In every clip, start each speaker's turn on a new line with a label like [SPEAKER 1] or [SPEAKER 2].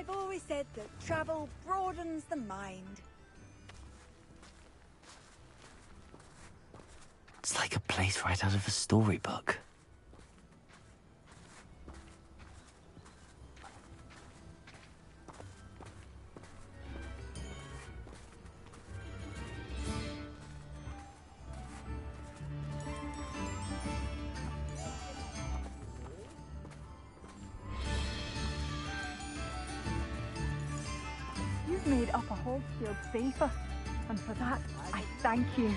[SPEAKER 1] I've always said that travel broadens the mind.
[SPEAKER 2] It's like a place right out of a storybook.
[SPEAKER 1] You've made Upper Hogfield safer, and for that, I thank you.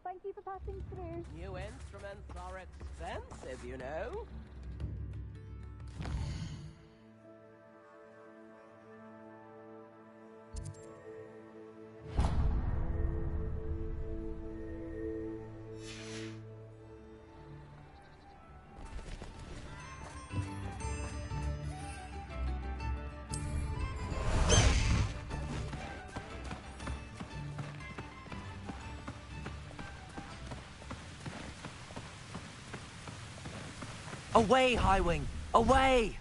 [SPEAKER 1] Thank you for passing through.
[SPEAKER 3] New instruments are expensive, you know.
[SPEAKER 2] Away, Highwing! Away!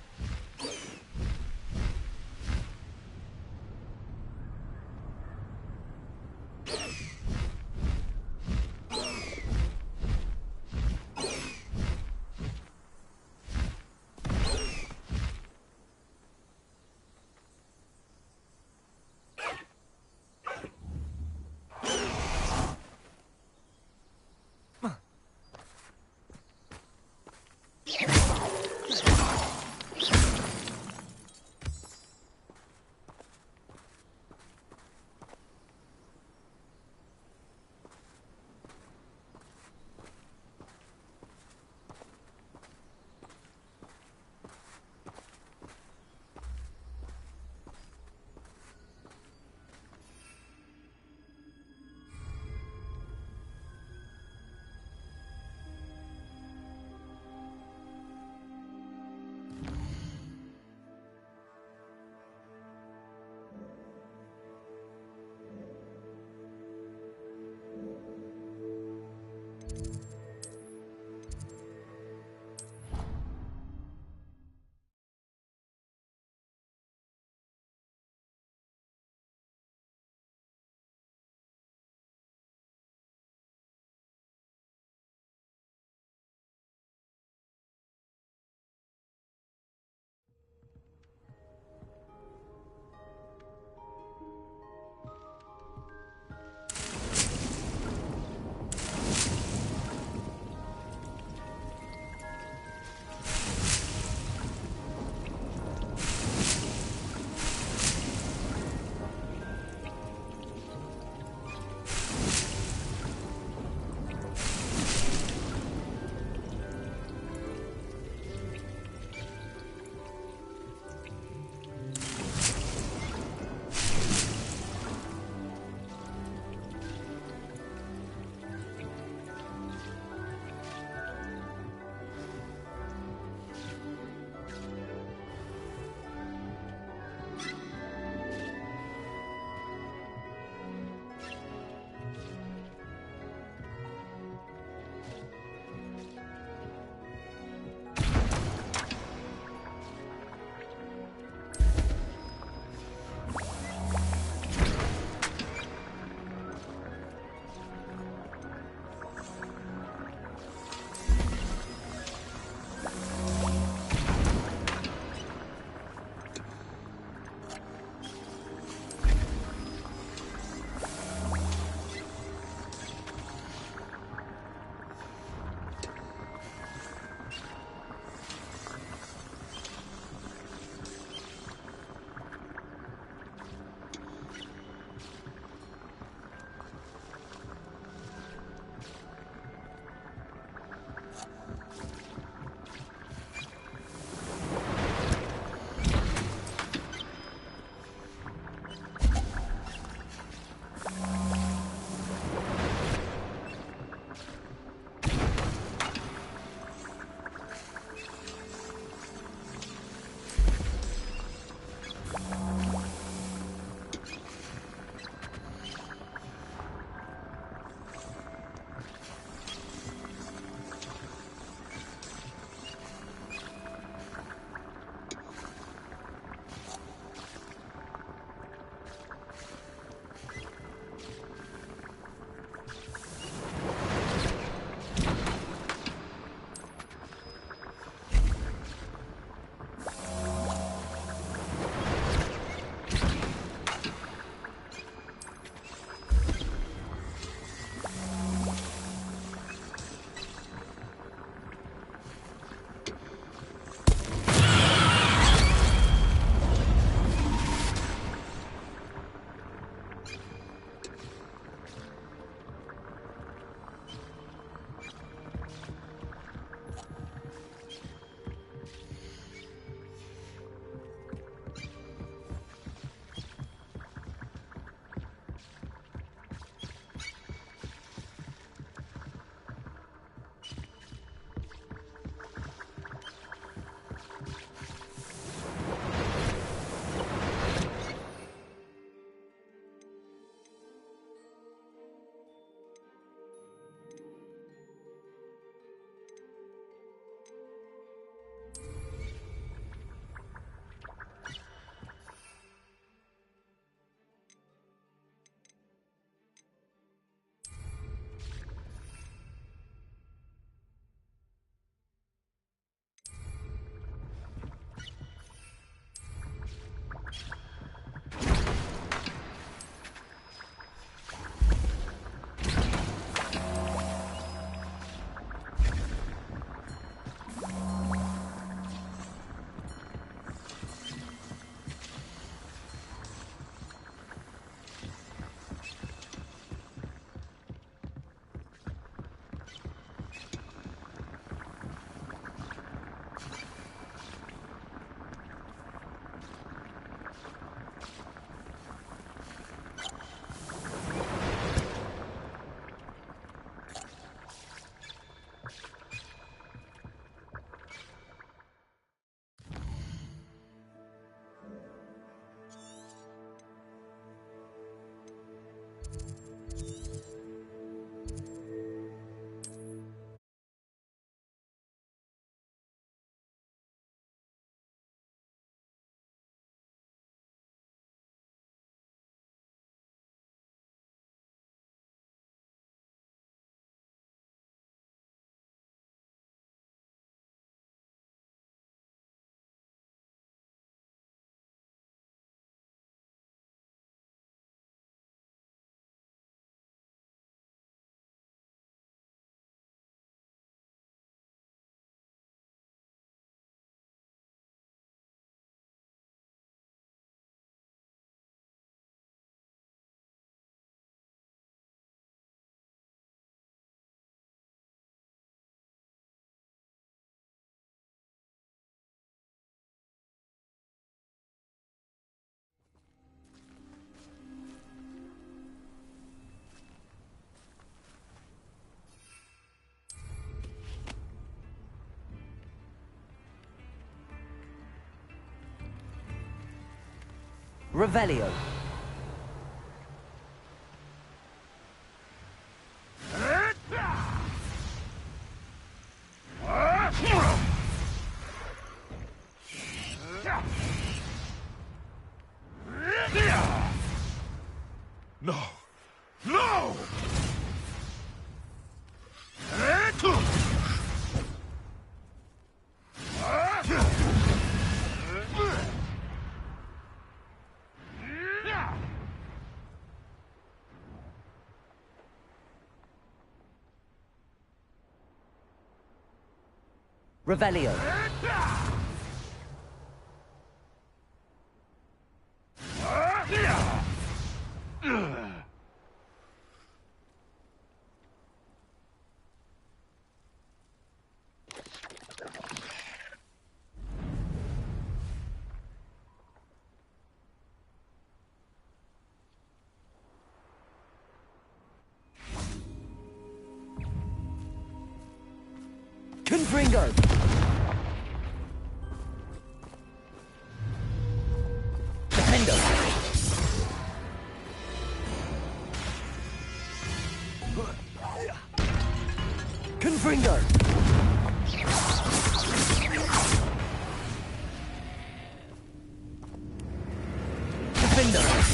[SPEAKER 2] Revelio.
[SPEAKER 4] No! No!
[SPEAKER 2] Revelio. Confringo. Defendo. Confringo. Defendo.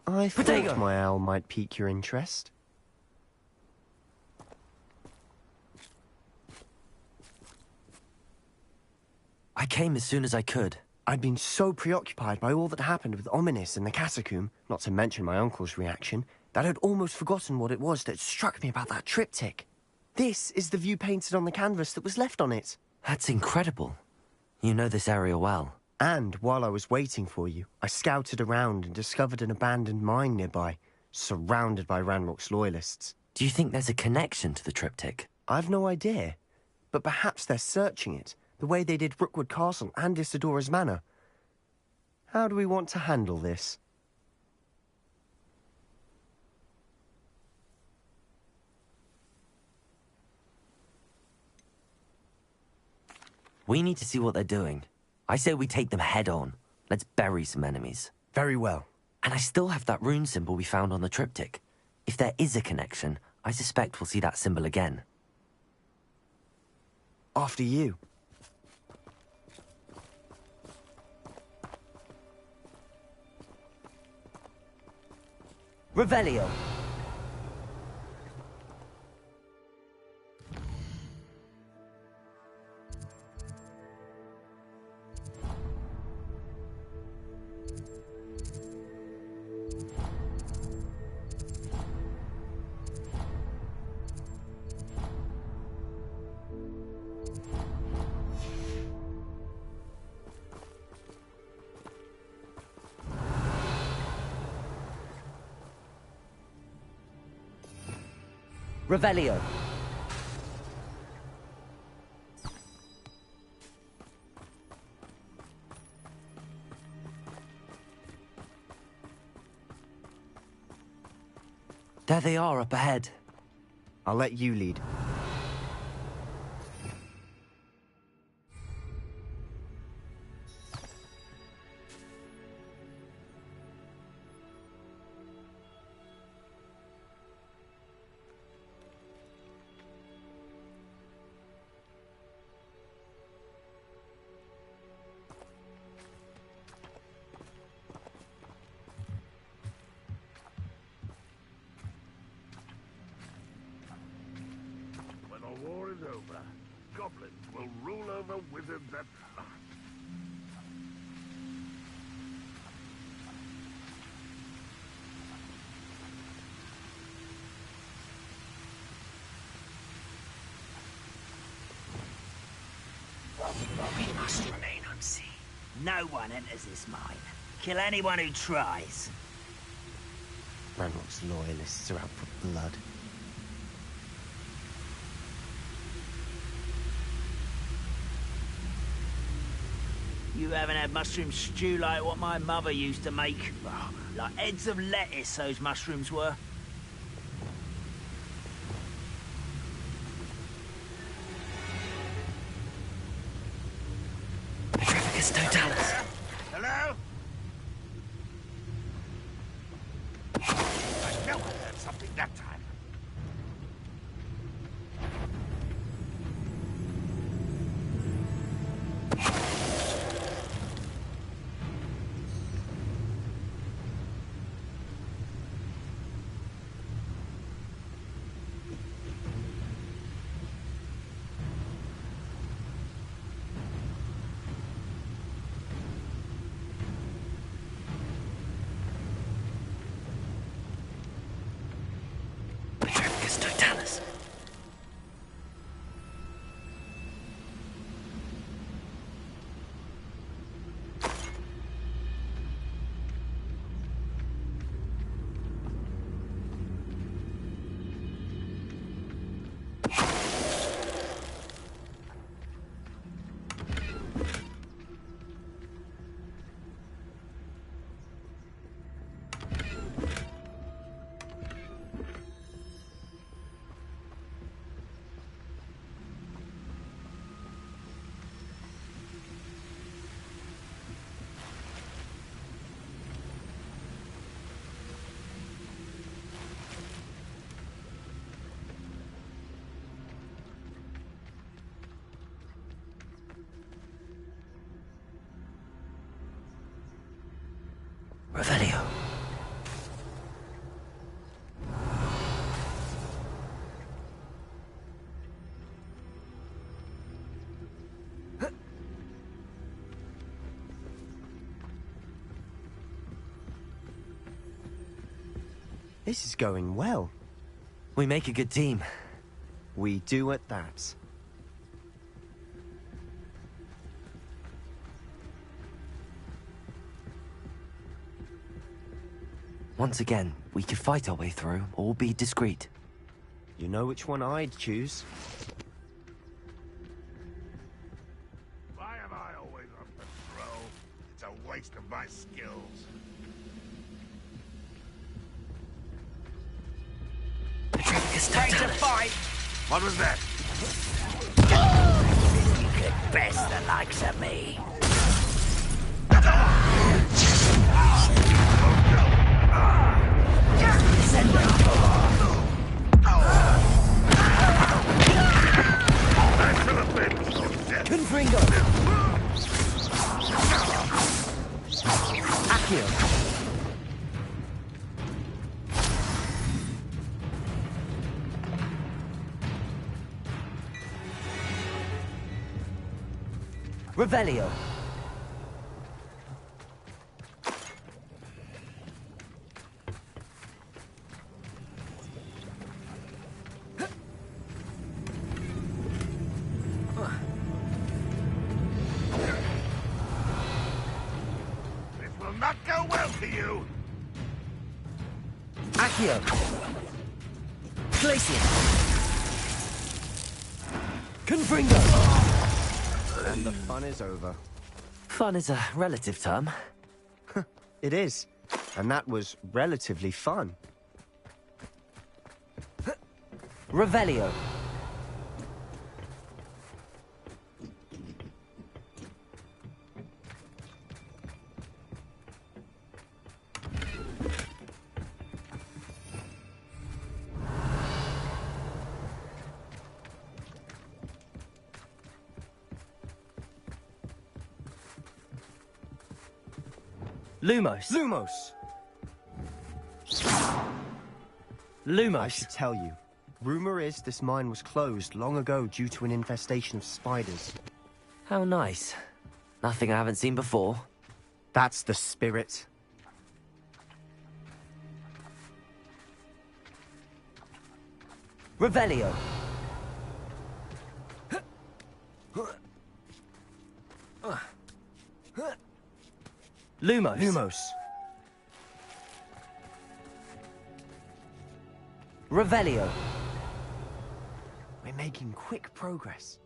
[SPEAKER 5] I
[SPEAKER 2] Potato.
[SPEAKER 5] thought my owl might pique your interest.
[SPEAKER 2] I came as soon as I could.
[SPEAKER 5] I'd been so preoccupied by all that happened with Ominis and the catacomb, not to mention my uncle's reaction, that I'd almost forgotten what it was that struck me about that triptych. This is the view painted on the canvas that was left on it.
[SPEAKER 2] That's incredible. You know this area well.
[SPEAKER 5] And while I was waiting for you, I scouted around and discovered an abandoned mine nearby, surrounded by Ranrock's loyalists.
[SPEAKER 2] Do you think there's a connection to the triptych?
[SPEAKER 5] I've no idea, but perhaps they're searching it, the way they did Rookwood Castle and Isidora's Manor. How do we want to handle this?
[SPEAKER 2] We need to see what they're doing. I say we take them head on. Let's bury some enemies.
[SPEAKER 5] Very well.
[SPEAKER 2] And I still have that rune symbol we found on the triptych. If there is a connection, I suspect we'll see that symbol again.
[SPEAKER 5] After you.
[SPEAKER 2] Revelio. Revelio. There they are up ahead.
[SPEAKER 5] I'll let you lead.
[SPEAKER 4] When the war is over, goblins will rule over wizards at last.
[SPEAKER 6] No one enters this mine. Kill anyone who tries.
[SPEAKER 5] Ranrock's loyalists are out for blood.
[SPEAKER 6] You haven't had mushroom stew like what my mother used to make. Oh, like heads of lettuce, those mushrooms were.
[SPEAKER 2] Petrificus totalis.
[SPEAKER 4] Hello? I know I heard something that time.
[SPEAKER 2] Petrificus totalis. Revelio.
[SPEAKER 5] This is going well.
[SPEAKER 2] We make a good team.
[SPEAKER 5] We do at that.
[SPEAKER 2] Once again, we could fight our way through, or be discreet.
[SPEAKER 5] You know which one I'd choose.
[SPEAKER 4] Why am I always on patrol? It's a waste of my skills.
[SPEAKER 2] Petrificus
[SPEAKER 6] Time to
[SPEAKER 2] totalis.
[SPEAKER 6] fight!
[SPEAKER 4] What was that?
[SPEAKER 6] You could best the likes of me.
[SPEAKER 4] I should have been so dead.
[SPEAKER 2] Confringo. Accio. Revelio.
[SPEAKER 4] This will not go well for you.
[SPEAKER 2] Accio. Glacier. Confringo.
[SPEAKER 5] And the fun is over.
[SPEAKER 2] Fun is a relative term.
[SPEAKER 5] It is. And that was relatively fun.
[SPEAKER 2] Revelio. Lumos.
[SPEAKER 5] Lumos!
[SPEAKER 2] Lumos.
[SPEAKER 5] I should tell you. Rumor is this mine was closed long ago due to an infestation of spiders.
[SPEAKER 2] How nice. Nothing I haven't seen before.
[SPEAKER 5] That's the spirit.
[SPEAKER 2] Revelio.
[SPEAKER 7] Lumos.
[SPEAKER 5] Lumos.
[SPEAKER 7] Revelio.
[SPEAKER 5] We're making quick progress.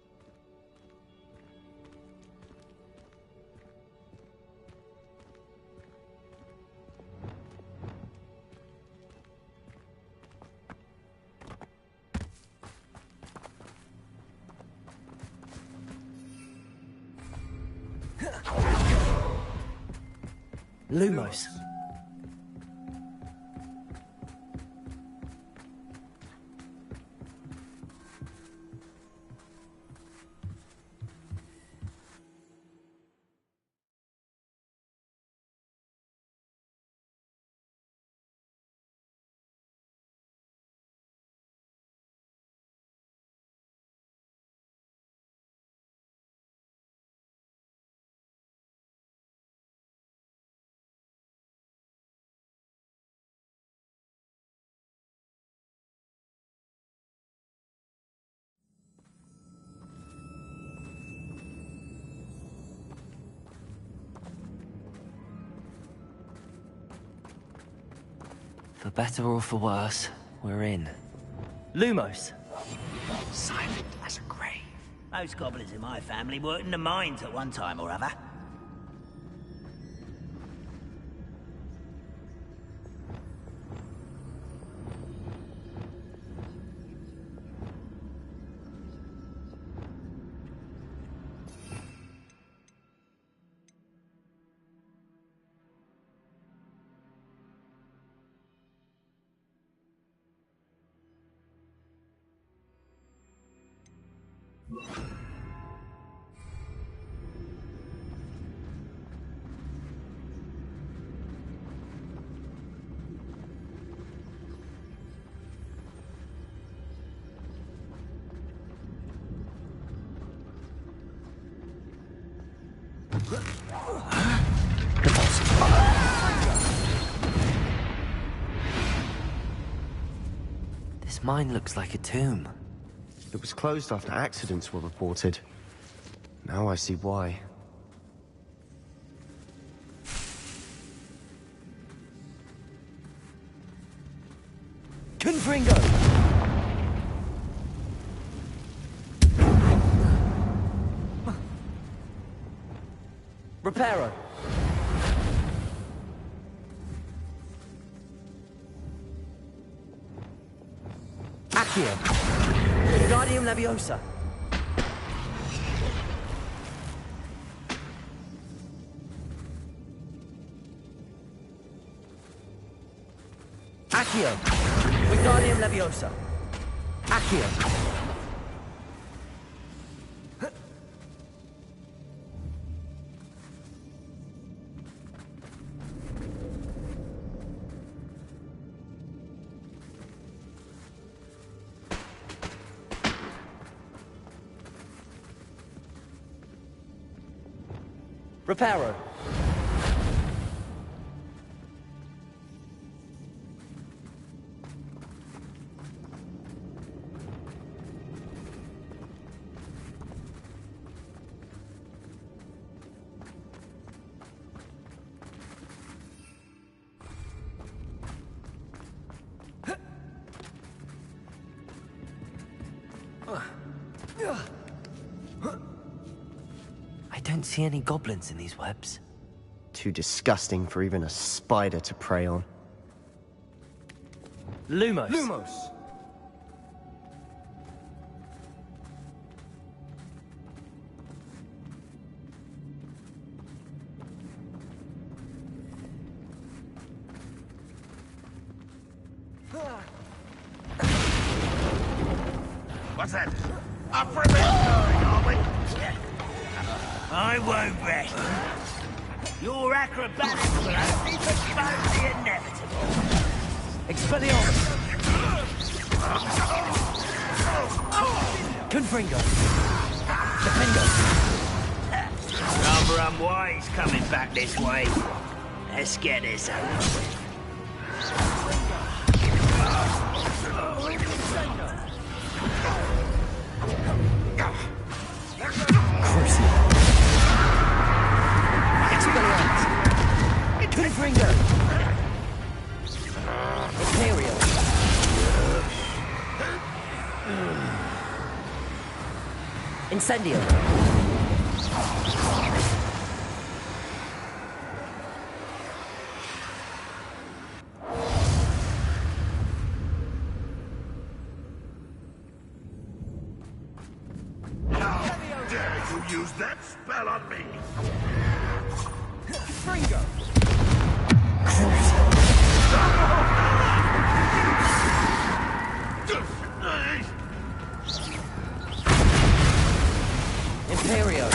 [SPEAKER 7] Lumos.
[SPEAKER 2] For better or for worse, we're in.
[SPEAKER 7] Lumos.
[SPEAKER 5] Silent as a grave.
[SPEAKER 6] Most goblins in my family worked in the mines at one time or other.
[SPEAKER 2] This mine looks like a tomb.
[SPEAKER 5] It was closed after accidents were reported. Now I see why.
[SPEAKER 7] Confringo. Reparo. Accio. Guardium Leviosa. Accio. Wingardium Leviosa. Accio. Reparo.
[SPEAKER 2] I don't see any goblins in these webs.
[SPEAKER 5] Too disgusting for even a spider to prey on.
[SPEAKER 7] Lumos.
[SPEAKER 5] Lumos!
[SPEAKER 4] What's that? Up for a bit, are we?
[SPEAKER 6] I won't rest. Your acrobatics will only postpone the inevitable.
[SPEAKER 7] Expelliarmus. Confringo. Defendo.
[SPEAKER 6] Rather unwise coming back this way. Let's get this over with.
[SPEAKER 7] Crucio. Expelliarmus. Incendio.
[SPEAKER 4] How dare you use that spell on me?
[SPEAKER 3] Fringo!
[SPEAKER 7] Imperio.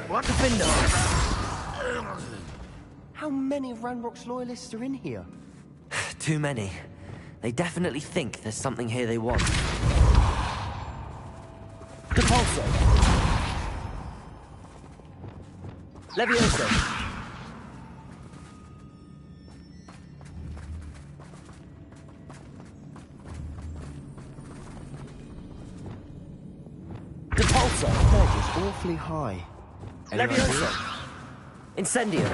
[SPEAKER 4] What?
[SPEAKER 7] Defender.
[SPEAKER 5] How many of Ranrock's loyalists are in here?
[SPEAKER 2] Too many. They definitely think there's something here they want.
[SPEAKER 7] Depulso. Levioso. Depulso.
[SPEAKER 5] Ledge is awfully high. Any
[SPEAKER 7] Levioso.
[SPEAKER 5] ideas?
[SPEAKER 7] Incendio.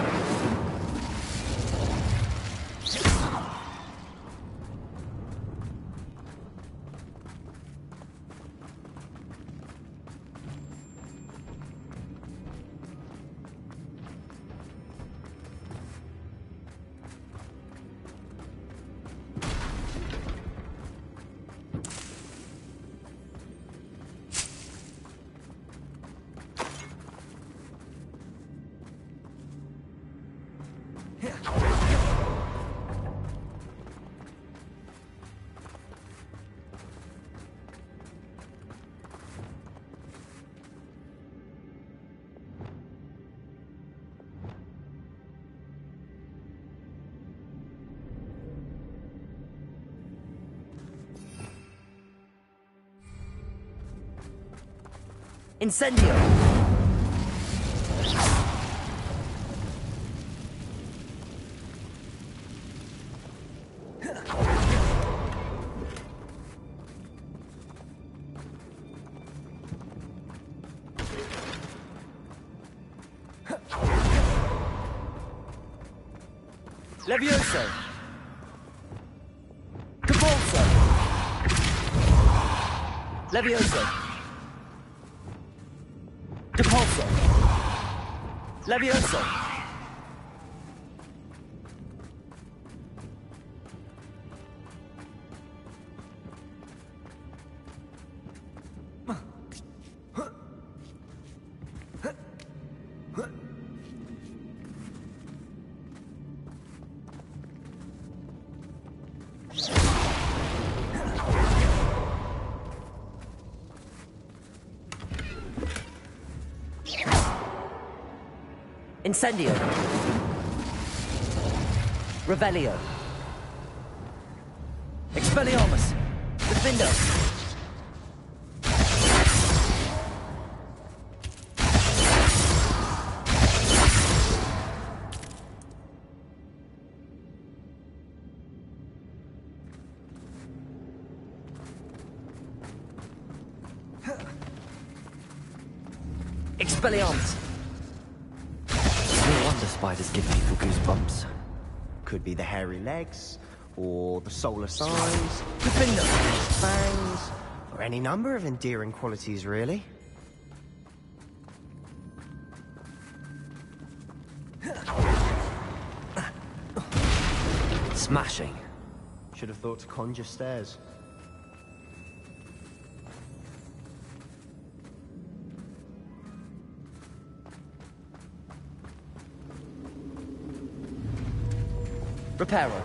[SPEAKER 7] Incendio. Levioso. Depulso. Levioso. Depulso. Levioso. Incendio. Revelio. Expelliarmus. Defendo. Expelliarmus.
[SPEAKER 2] No wonder spiders give people goosebumps.
[SPEAKER 5] Could be the hairy legs, or the solar size,
[SPEAKER 7] Defendo.
[SPEAKER 5] fangs, or any number of endearing qualities, really.
[SPEAKER 2] Smashing.
[SPEAKER 5] Should have thought to conjure stairs.
[SPEAKER 7] Reparo.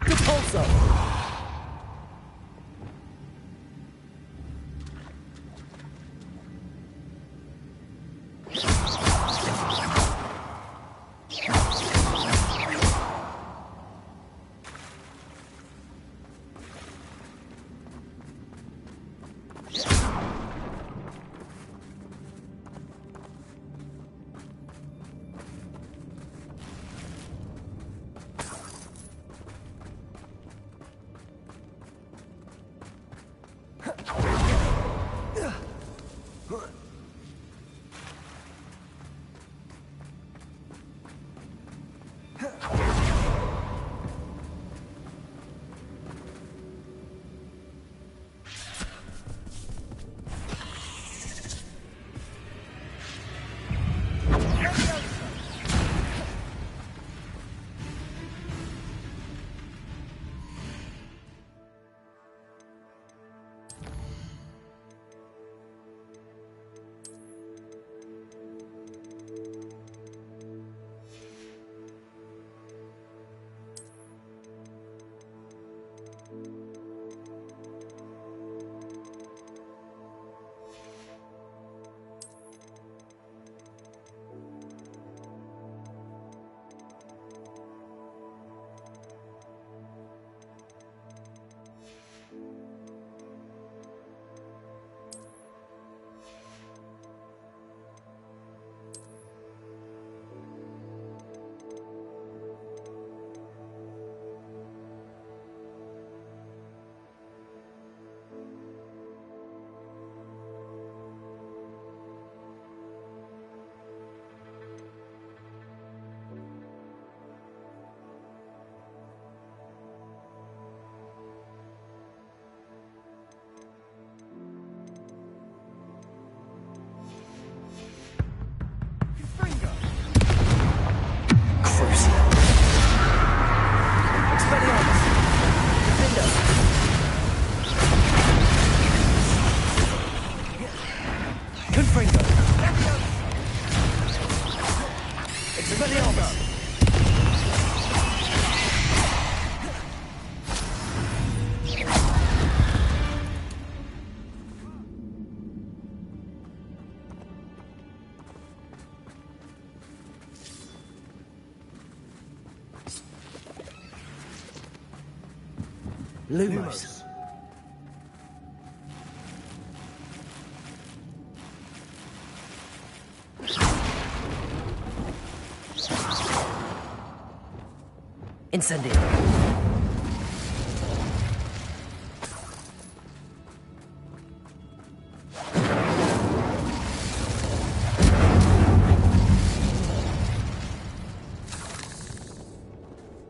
[SPEAKER 7] Repulsor! Lumos. Incendio.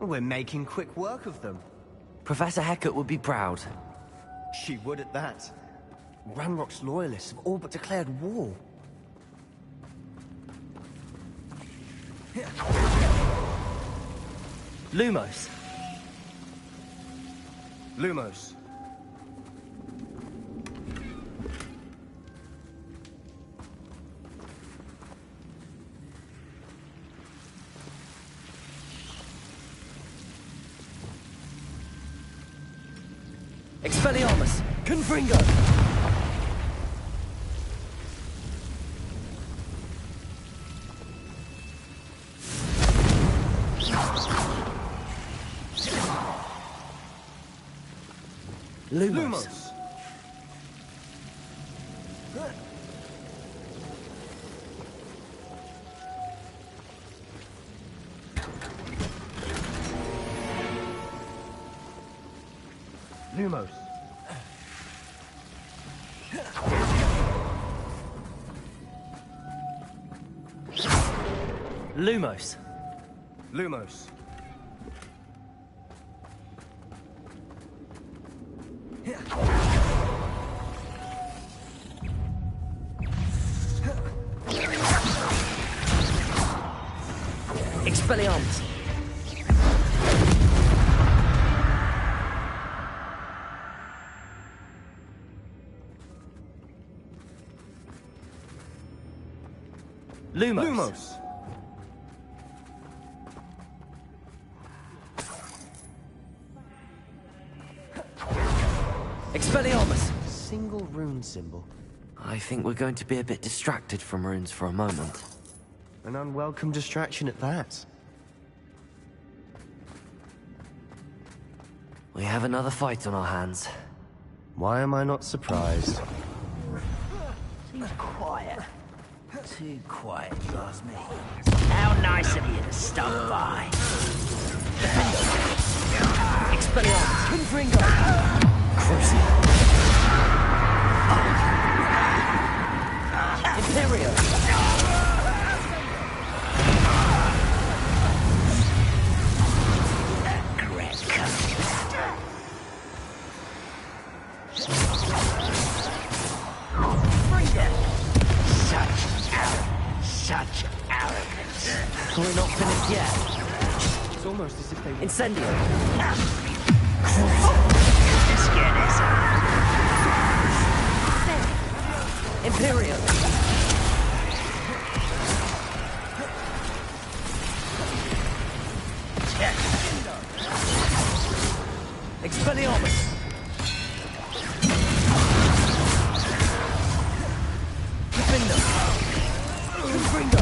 [SPEAKER 5] We're making quick work of them.
[SPEAKER 2] Professor Hecat would be proud.
[SPEAKER 5] She would at that. Ranrock's loyalists have all but declared war.
[SPEAKER 7] Lumos.
[SPEAKER 5] Lumos.
[SPEAKER 7] Expelliarmus. Confringo. Lumos.
[SPEAKER 5] Lumos.
[SPEAKER 7] Lumos.
[SPEAKER 5] Lumos.
[SPEAKER 7] Expelliarmus. Lumos.
[SPEAKER 5] Lumos!
[SPEAKER 7] Expelliarmus.
[SPEAKER 5] Single rune symbol.
[SPEAKER 2] I think we're going to be a bit distracted from runes for a moment.
[SPEAKER 5] An unwelcome distraction at that.
[SPEAKER 2] We have another fight on our hands.
[SPEAKER 5] Why am I not surprised?
[SPEAKER 6] Seems quiet. Too quiet, if you ask me. How nice of you to stop by.
[SPEAKER 7] Expelliarmus. Confringo. Crucio. Imperio.
[SPEAKER 6] Such arrogance.
[SPEAKER 7] We're not finished yet.
[SPEAKER 5] It's almost as if they...
[SPEAKER 7] Incendio.
[SPEAKER 6] Let's get this up.
[SPEAKER 7] Imperio. Expelliarmus. Defender. Confringo.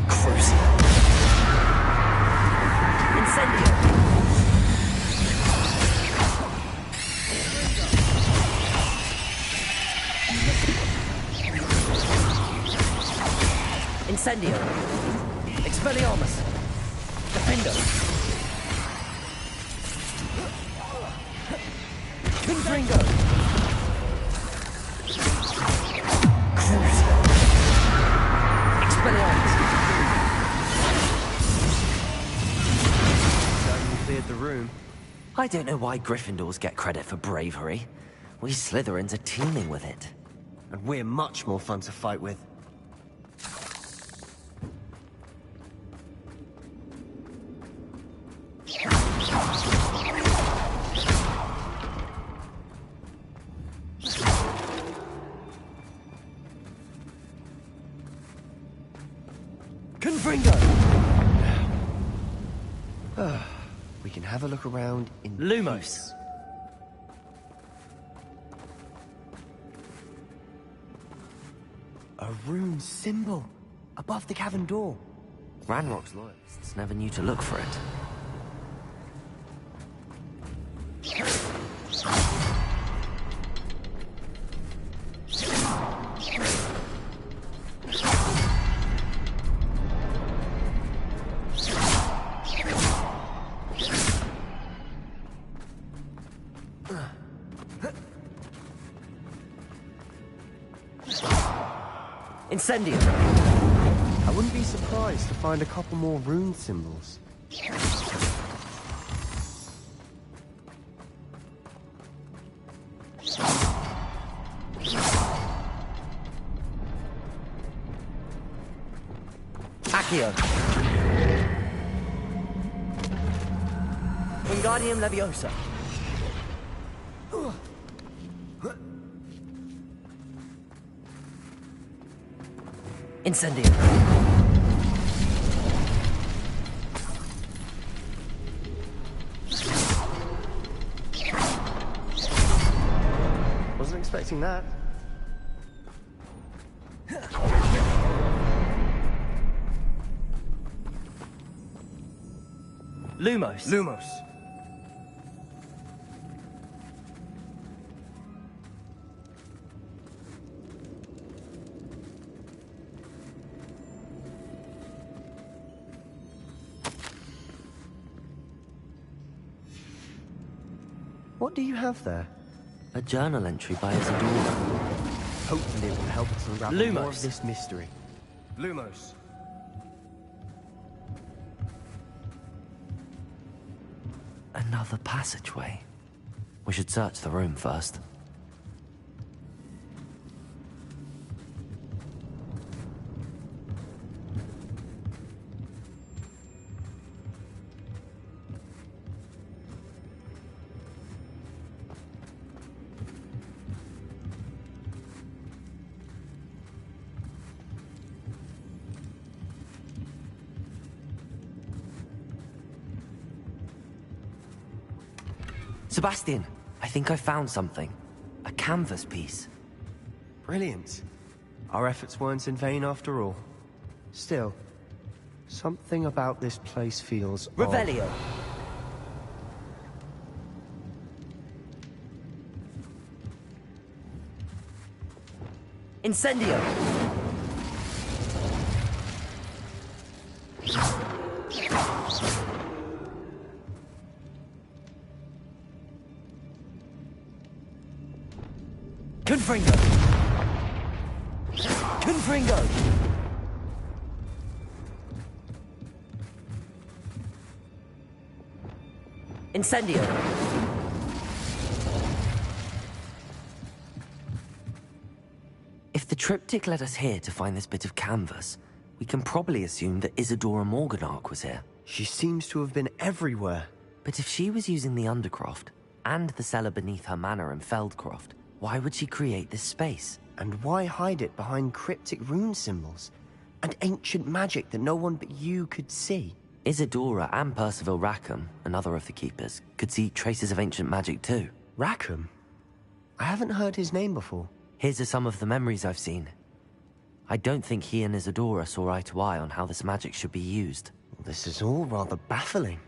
[SPEAKER 7] Crucio. Incendio. Incendio. Expelliarmus. Defender. Confringo. Crucio. Expelliarmus.
[SPEAKER 5] Certainly cleared the room.
[SPEAKER 2] I don't know why Gryffindors get credit for bravery. We Slytherins are teeming with it.
[SPEAKER 5] And we're much more fun to fight with.
[SPEAKER 7] Confringo.
[SPEAKER 5] We can have a look around in
[SPEAKER 7] Lumos.
[SPEAKER 5] peace. A rune symbol above the cavern door.
[SPEAKER 2] Ranrock's loyalists never knew to look for it.
[SPEAKER 7] Incendio.
[SPEAKER 5] I wouldn't be surprised to find a couple more rune symbols.
[SPEAKER 7] Accio. Wingardium Leviosa. Incendio.
[SPEAKER 5] Wasn't expecting that.
[SPEAKER 7] Lumos.
[SPEAKER 5] Lumos. What do you have there?
[SPEAKER 2] A journal entry by Isadora.
[SPEAKER 5] Hopefully it will help us unravel more
[SPEAKER 7] Lumos.
[SPEAKER 5] of this mystery. Lumos.
[SPEAKER 2] Another passageway. We should search the room first. Sebastian, I think I found something. A canvas piece.
[SPEAKER 5] Brilliant. Our efforts weren't in vain after all. Still, something about this place feels odd.
[SPEAKER 7] Revelio. Incendio. Confringo. Confringo. Incendio.
[SPEAKER 2] If the triptych led us here to find this bit of canvas, we can probably assume that Isadora Morganark was here.
[SPEAKER 5] She seems to have been everywhere.
[SPEAKER 2] But if she was using the Undercroft, and the cellar beneath her manor in Feldcroft, why would she create this space?
[SPEAKER 5] And why hide it behind cryptic rune symbols? And ancient magic that no one but you could see?
[SPEAKER 2] Isadora and Percival Rackham, another of the Keepers, could see traces of ancient magic too.
[SPEAKER 5] Rackham? I haven't heard his name before.
[SPEAKER 2] Here's are some of the memories I've seen. I don't think he and Isadora saw eye to eye on how this magic should be used.
[SPEAKER 5] This is all rather baffling.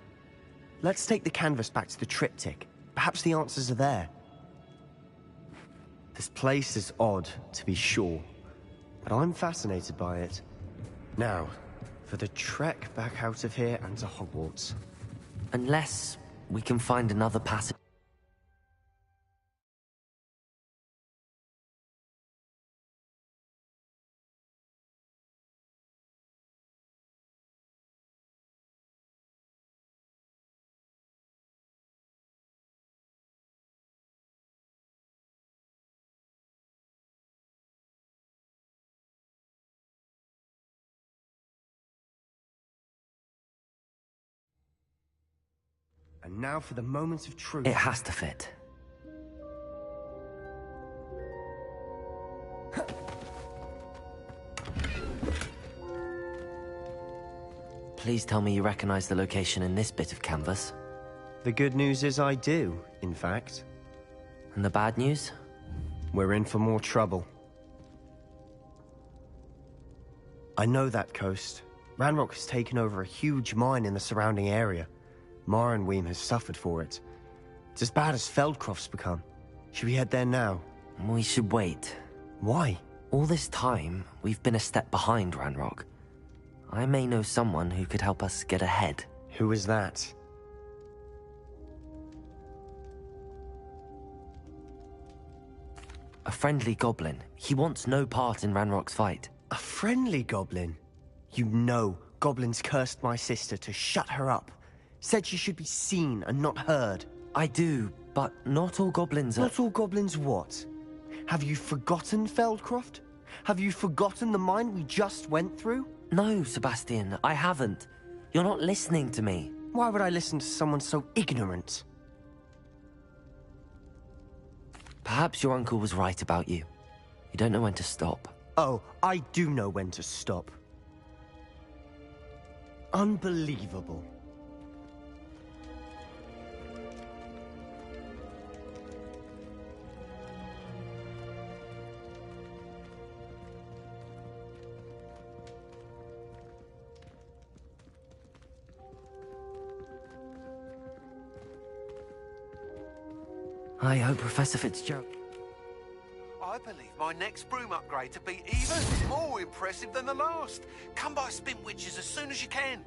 [SPEAKER 5] Let's take the canvas back to the triptych. Perhaps the answers are there. This place is odd, to be sure, but I'm fascinated by it. Now, for the trek back out of here and to Hogwarts.
[SPEAKER 2] Unless we can find another passage.
[SPEAKER 5] And now for the moment of truth.
[SPEAKER 2] It has to fit. Please tell me you recognize the location in this bit of canvas.
[SPEAKER 5] The good news is I do, in fact.
[SPEAKER 2] And the bad news?
[SPEAKER 5] We're in for more trouble. I know that coast. Ranrock has taken over a huge mine in the surrounding area. Morinweem has suffered for it. It's as bad as Feldcroft's become. Should we head there now?
[SPEAKER 2] We should wait.
[SPEAKER 5] Why?
[SPEAKER 2] All this time, we've been a step behind Ranrock. I may know someone who could help us get ahead.
[SPEAKER 5] Who is that?
[SPEAKER 2] A friendly goblin. He wants no part in Ranrock's fight.
[SPEAKER 5] A friendly goblin? You know goblins cursed my sister to shut her up. Said she should be seen and not heard.
[SPEAKER 2] I do, but not all goblins are...
[SPEAKER 5] Not all goblins what? Have you forgotten Feldcroft? Have you forgotten the mine we just went through?
[SPEAKER 2] No, Sebastian, I haven't. You're not listening to me.
[SPEAKER 5] Why would I listen to someone so ignorant?
[SPEAKER 2] Perhaps your uncle was right about you. You don't know when to stop.
[SPEAKER 5] Oh, I do know when to stop. Unbelievable.
[SPEAKER 2] I hope Professor Fitzgerald...
[SPEAKER 8] I believe my next broom upgrade to be even more impressive than the last. Come by Spin Witches as soon as you can.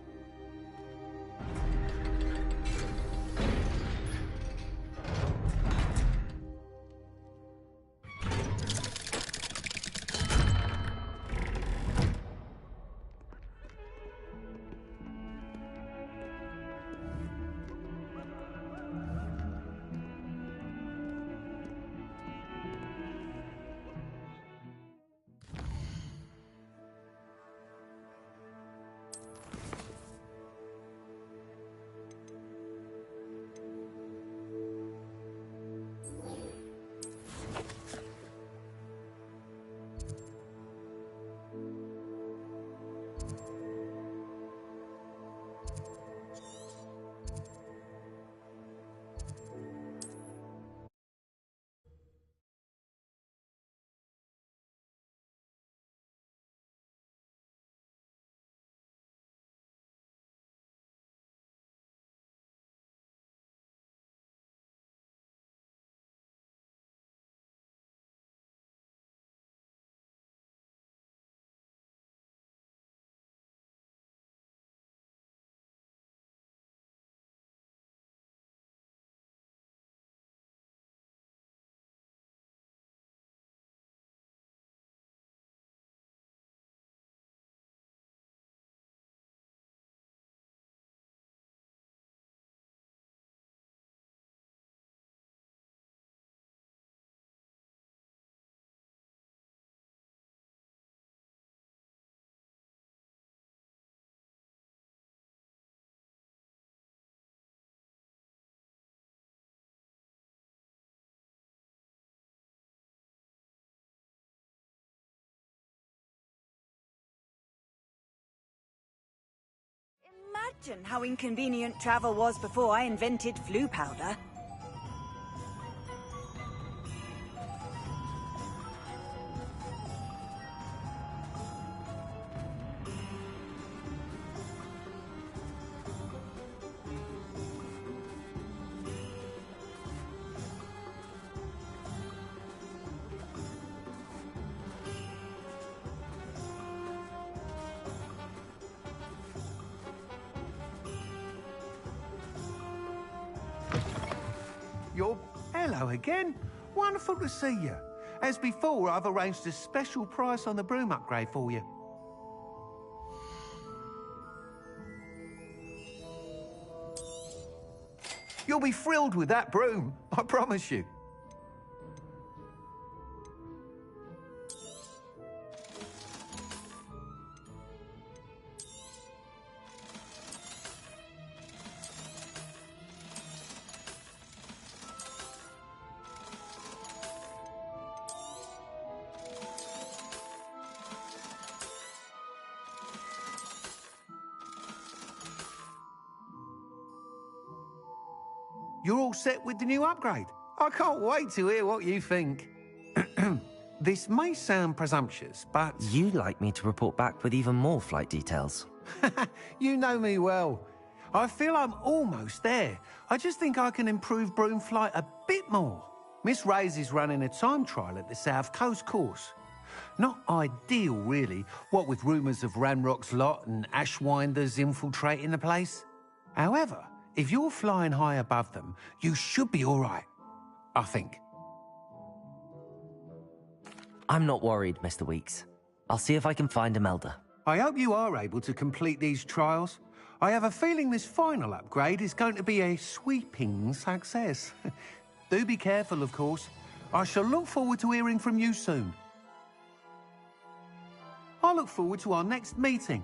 [SPEAKER 1] imagine how inconvenient travel was before I invented flu powder.
[SPEAKER 8] Hello again. Wonderful to see you. As before, I've arranged a special price on the broom upgrade for you. You'll be thrilled with that broom, I promise you. You're all set with the new upgrade. I can't wait to hear what you think. This may sound presumptuous, but...
[SPEAKER 2] You'd like me to report back with even more flight details.
[SPEAKER 8] You know me well. I feel I'm almost there. I just think I can improve broom flight a bit more. Miss Ray's is running a time trial at the South Coast course. Not ideal, really, what with rumours of Ranrock's lot and Ashwinders infiltrating the place. However, if you're flying high above them, you should be all right, I think.
[SPEAKER 2] I'm not worried, Mr. Weeks. I'll see if I can find Imelda.
[SPEAKER 8] I hope you are able to complete these trials. I have a feeling this final upgrade is going to be a sweeping success. Do be careful, of course. I shall look forward to hearing from you soon. I look forward to our next meeting.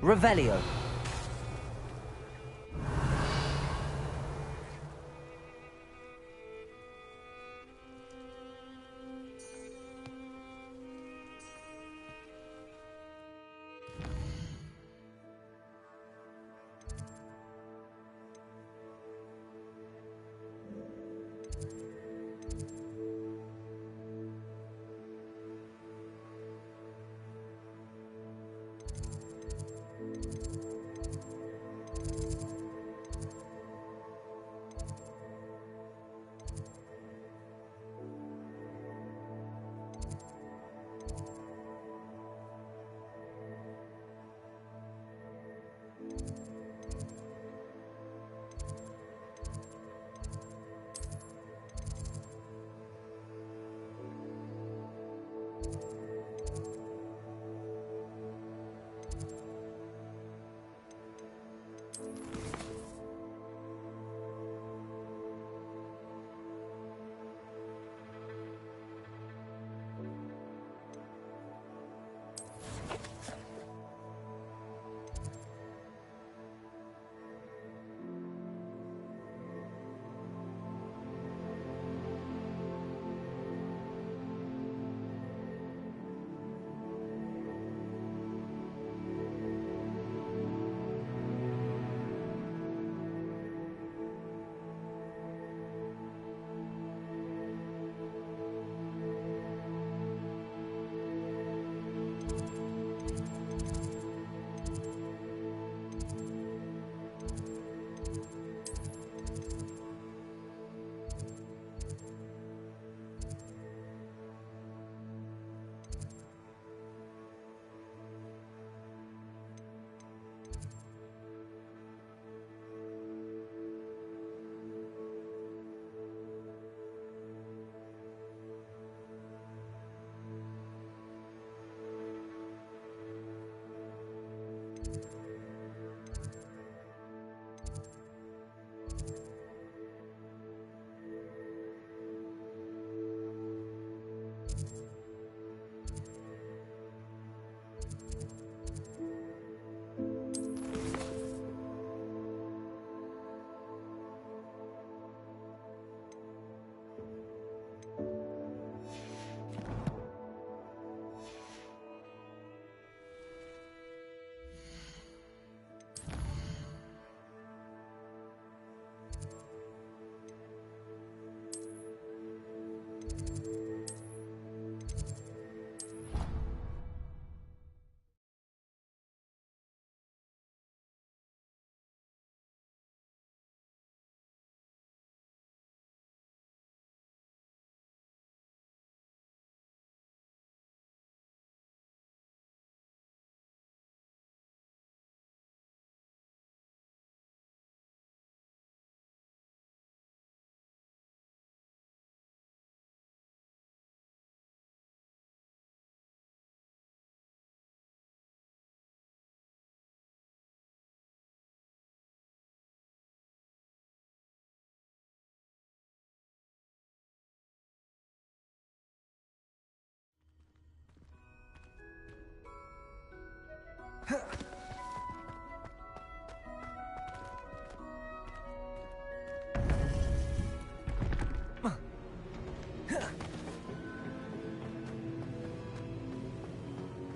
[SPEAKER 7] Revelio.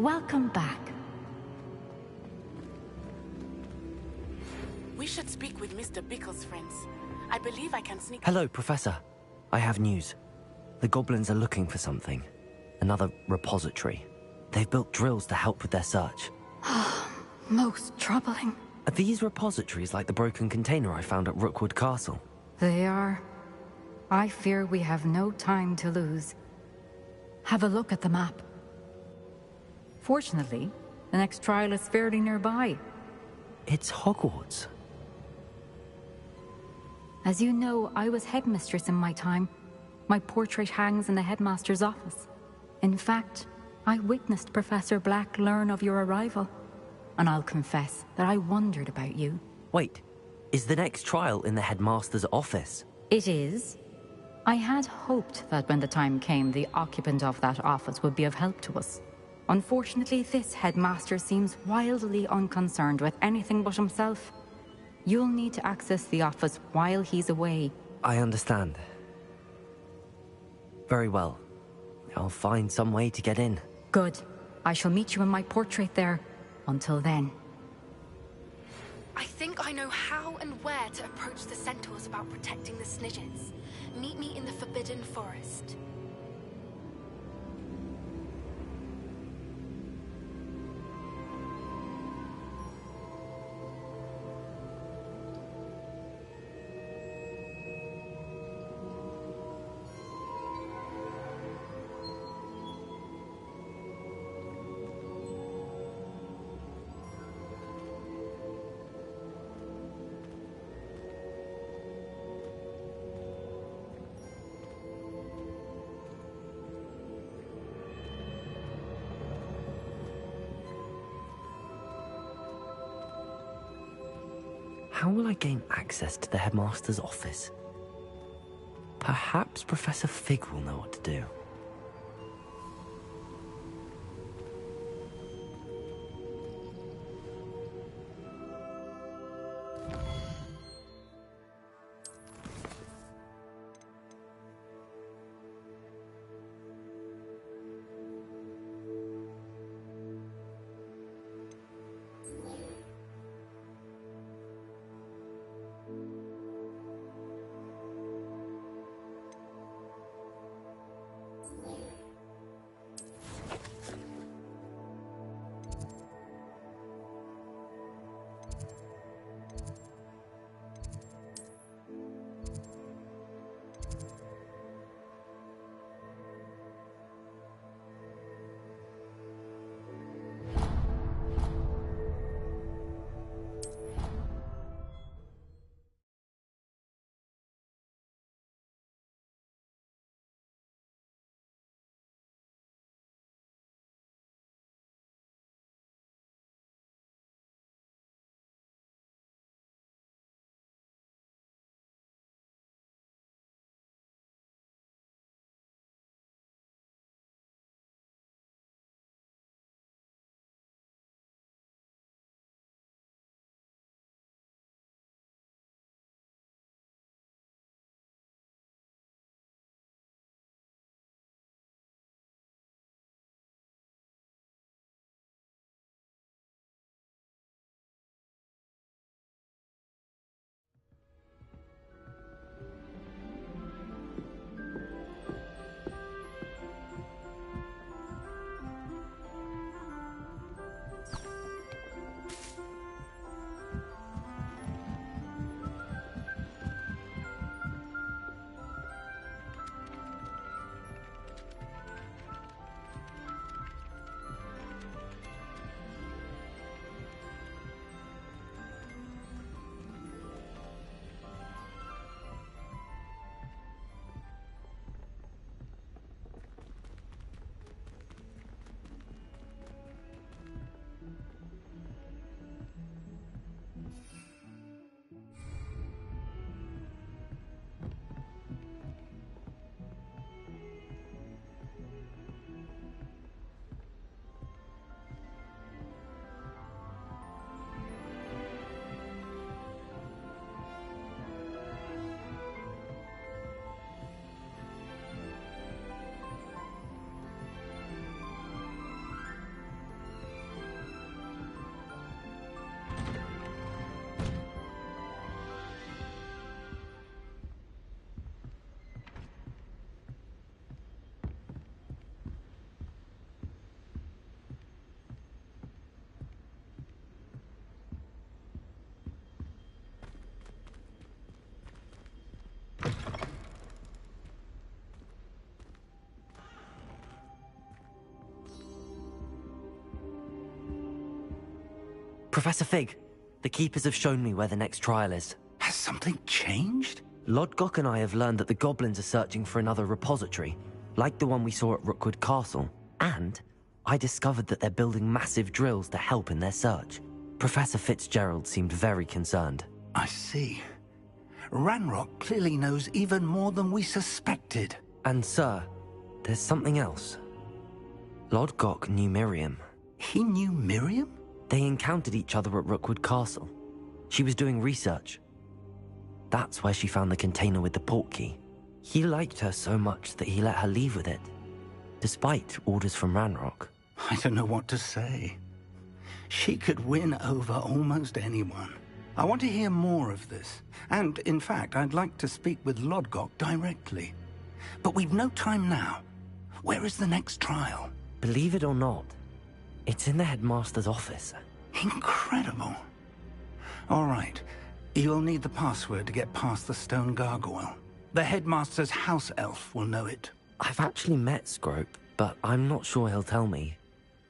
[SPEAKER 9] Welcome back.
[SPEAKER 10] We should speak with Mr. Bickle's friends. I believe I can sneak...
[SPEAKER 2] Hello, Professor. I have news. The goblins are looking for something. Another repository. They've built drills to help with their search.
[SPEAKER 9] Most troubling.
[SPEAKER 2] Are these repositories like the broken container I found at Rookwood Castle?
[SPEAKER 9] They are. I fear we have no time to lose. Have a look at the map. Fortunately, the next trial is fairly nearby.
[SPEAKER 2] It's Hogwarts.
[SPEAKER 9] As you know, I was headmistress in my time. My portrait hangs in the headmaster's office. In fact, I witnessed Professor Black learn of your arrival. And I'll confess that I wondered about you.
[SPEAKER 2] Wait, is the next trial in the headmaster's office?
[SPEAKER 9] It is. I had hoped that when the time came, the occupant of that office would be of help to us. Unfortunately, this headmaster seems wildly unconcerned with anything but himself. You'll need to access the office while he's away.
[SPEAKER 2] I understand. Very well. I'll find some way to get in.
[SPEAKER 9] Good. I shall meet you in my portrait there. Until then.
[SPEAKER 11] I think I know how and where to approach the centaurs about protecting the Snidgets. Meet me in the Forbidden Forest.
[SPEAKER 2] How will I gain access to the headmaster's office? Perhaps Professor Fig will know what to do. Professor Fig, the Keepers have shown me where the next trial is.
[SPEAKER 12] Has something changed?
[SPEAKER 2] Lodgok and I have learned that the goblins are searching for another repository, like the one we saw at Rookwood Castle. And I discovered that they're building massive drills to help in their search. Professor Fitzgerald seemed very concerned.
[SPEAKER 12] I see. Ranrock clearly knows even more than we suspected.
[SPEAKER 2] And sir, there's something else. Lodgok knew Miriam.
[SPEAKER 12] He knew Miriam?
[SPEAKER 2] They encountered each other at Rookwood Castle. She was doing research. That's where she found the container with the port key. He liked her so much that he let her leave with it, despite orders from Ranrock.
[SPEAKER 12] I don't know what to say. She could win over almost anyone. I want to hear more of this. And, in fact, I'd like to speak with Lodgok directly. But we've no time now. Where is the next trial?
[SPEAKER 2] Believe it or not, it's in the headmaster's office.
[SPEAKER 12] Incredible. All right. You'll need the password to get past the stone gargoyle. The headmaster's house elf will know it.
[SPEAKER 2] I've actually met Scrope, but I'm not sure he'll tell me.